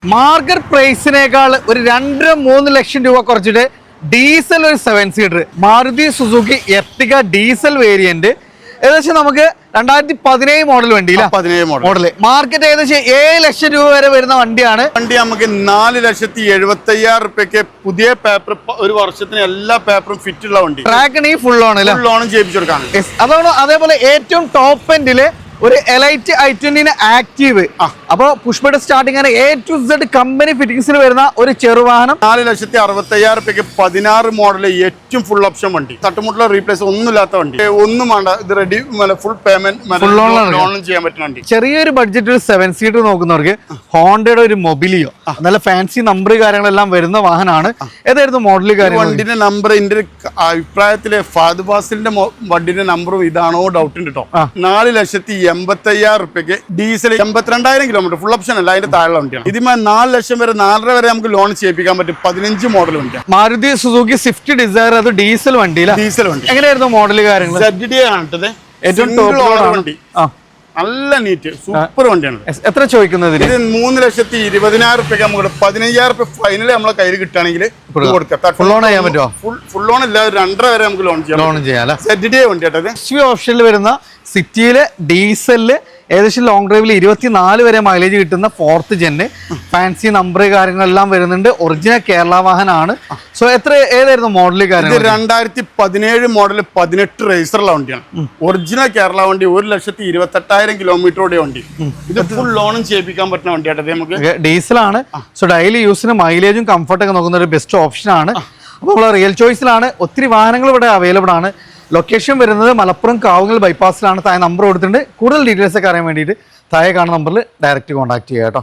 Market പ്രൈസിനേക്കാൾ ഒരു 2-3 ലക്ഷം രൂപ കുറച്ചിട്ട് ഡീസൽ ഒരു 7 seater Maruti Suzuki Ertiga diesel variant ഏകദേശം നമുക്ക് 2017 മോഡൽ വണ്ടിയില്ല 17 മോഡല് മാർക്കറ്റ് ഏകദേശം 7 ലക്ഷം രൂപ വരെ വരുന്ന വണ്ടിയാണ്. വണ്ടി നമുക്ക് 4,75,000 റുപ്യക്ക് പുതിയ പേപ്പർ ഒരു വർഷത്തിന് എല്ലാ പേപ്പറും ഫിറ്റ് ഉള്ള വണ്ടി. ട്രാക്ക് ഫുൾ ഓൺ ലോണും ചെയ്യിപ്പിച്ചു കൊടുക്കാൻ. അതാണ്. അതേപോലെ ഏറ്റവും ടോപ്പ് എൻഡില് ഒരു എലൈറ്റ് i20 ആക്റ്റീവ്. അപ്പൊ പുഷ്പയുടെ starting A to Z company ഫിറ്റിംഗ്സിൽ വരുന്ന ഒരു ചെറുവാഹനം 4,65,000 റുപ്യക്ക് 16 മോഡൽ ഏറ്റവും ഫുൾ ഓപ്ഷൻ വണ്ടി. തട്ടുമുട്ടുള്ള റീപ്ലേസ് ഒന്നുമില്ലാത്ത വണ്ടി. ഒന്നും വേണ്ട, ഇത് റെഡി ഫുൾ പേയ്മെന്റ് ലോണും ചെയ്യാൻ പറ്റുന്ന വണ്ടി. ചെറിയൊരു ബഡ്ജറ്റ് ഒരു 7 സീറ്റർ നോക്കുന്നവർക്ക് ഹോണ്ടയുടെ ഒരു മൊബിലിയോ നല്ല ഫാൻസി നമ്പർ കാര്യങ്ങളെല്ലാം വരുന്ന വാഹനമാണ്. ഏതായിരുന്നു മോഡൽ കാര്യം? വണ്ടിന്റെ നമ്പർ എന്റെ അഭിപ്രായത്തില് ഫാദ് ബാസിലിന്റെ വണ്ടിന്റെ നമ്പറും ഇതാണോ ഡൗട്ട് ഉണ്ട് കേട്ടോ. 4,85,000 റുപ്യക്ക് ഡീസൽ 82,000 കിലോമീറ്റർ ഫുൾ ഓപ്ഷൻ അല്ല, അതിന്റെ താഴെ വണ്ടിയാണ്. ഇതിമേ 4 ലക്ഷം വരെ 4.5 വരെ നമുക്ക് ലോൺ ചെയ്യിപ്പിക്കാൻ പറ്റും. 15 മോഡൽ വണ്ടിയാണ്. മാരുതി സുസുക്കി സ്വിഫ്റ്റ് ഡിസയർ, അത് ഡീസൽ വണ്ടിയില്ല. ഡീസൽ വണ്ടി എങ്ങനെയായിരുന്നു മോഡൽ കാര്യങ്ങൾ? ZD ആണ് ഏറ്റവും ടോപ്പ് വണ്ടി. നല്ല നീറ്റ് സൂപ്പർ വണ്ടിയാണ്. എത്ര ചോദിക്കുന്നത്? ഇത് 3,20,000 റുപ്യക്ക് നമുക്ക് 15,000 റുപ്യ ഫൈനൽ നമ്മളെ കയ്യിൽ കിട്ടുകയാണെങ്കിൽ കൊടുക്കാം. ഫുൾ ഓൺ ചെയ്യാൻ പറ്റുമോ? ഫുൾ ഓൺ ഇല്ല, 2.5 വരെ നമുക്ക് ലോൺ ചെയ്യാം. ZD വണ്ടി കേട്ടത് ഓപ്ഷനിൽ വരുന്ന സിറ്റിയില് ഡീസലില് ഏകദേശം ലോങ് ഡ്രൈവിൽ 24 വരെ മൈലേജ് കിട്ടുന്ന 4th ജെന് ഫാൻസി നമ്പർ കാര്യങ്ങളെല്ലാം വരുന്നുണ്ട്. ഒറിജിനൽ കേരള വാഹനമാണ്. സോ ഏതായിരുന്നു മോഡൽ കാര്യം? 2017 മോഡൽ 18 റേസറുള്ള വണ്ടിയാണ്. ഒറിജിനൽ കേരള വണ്ടി. 1,28,000 കിലോമീറ്ററോടെ വണ്ടി. ഇത് ഫുൾ ലോണും ചെയ്യിപ്പിക്കാൻ പറ്റുന്ന വണ്ടിയാട്ടത്. നമുക്ക് ഡീസലാണ്. സോ ഡെയിലി യൂസിന് മൈലേജും കംഫർട്ടൊക്കെ നോക്കുന്ന ഒരു ബെസ്റ്റ് ഓപ്ഷൻ ആണ്. അപ്പോൾ നമ്മൾ റിയൽ ചോയ്സിലാണ്. ഒത്തിരി വാഹനങ്ങൾ ഇവിടെ അവൈലബിൾ ആണ്. ലൊക്കേഷൻ വരുന്നത് മലപ്പുറം കാവുങ്ങൽ ബൈപ്പാസിലാണ്. താഴെ നമ്പർ കൊടുത്തിട്ടുണ്ട്. കൂടുതൽ ഡീറ്റെയിൽസ് ഒക്കെ അറിയാൻ വേണ്ടിയിട്ട് താഴെ കാണുന്ന നമ്പറിൽ ഡയറക്റ്റ് കോൺടാക്ട് ചെയ്യാം കേട്ടോ.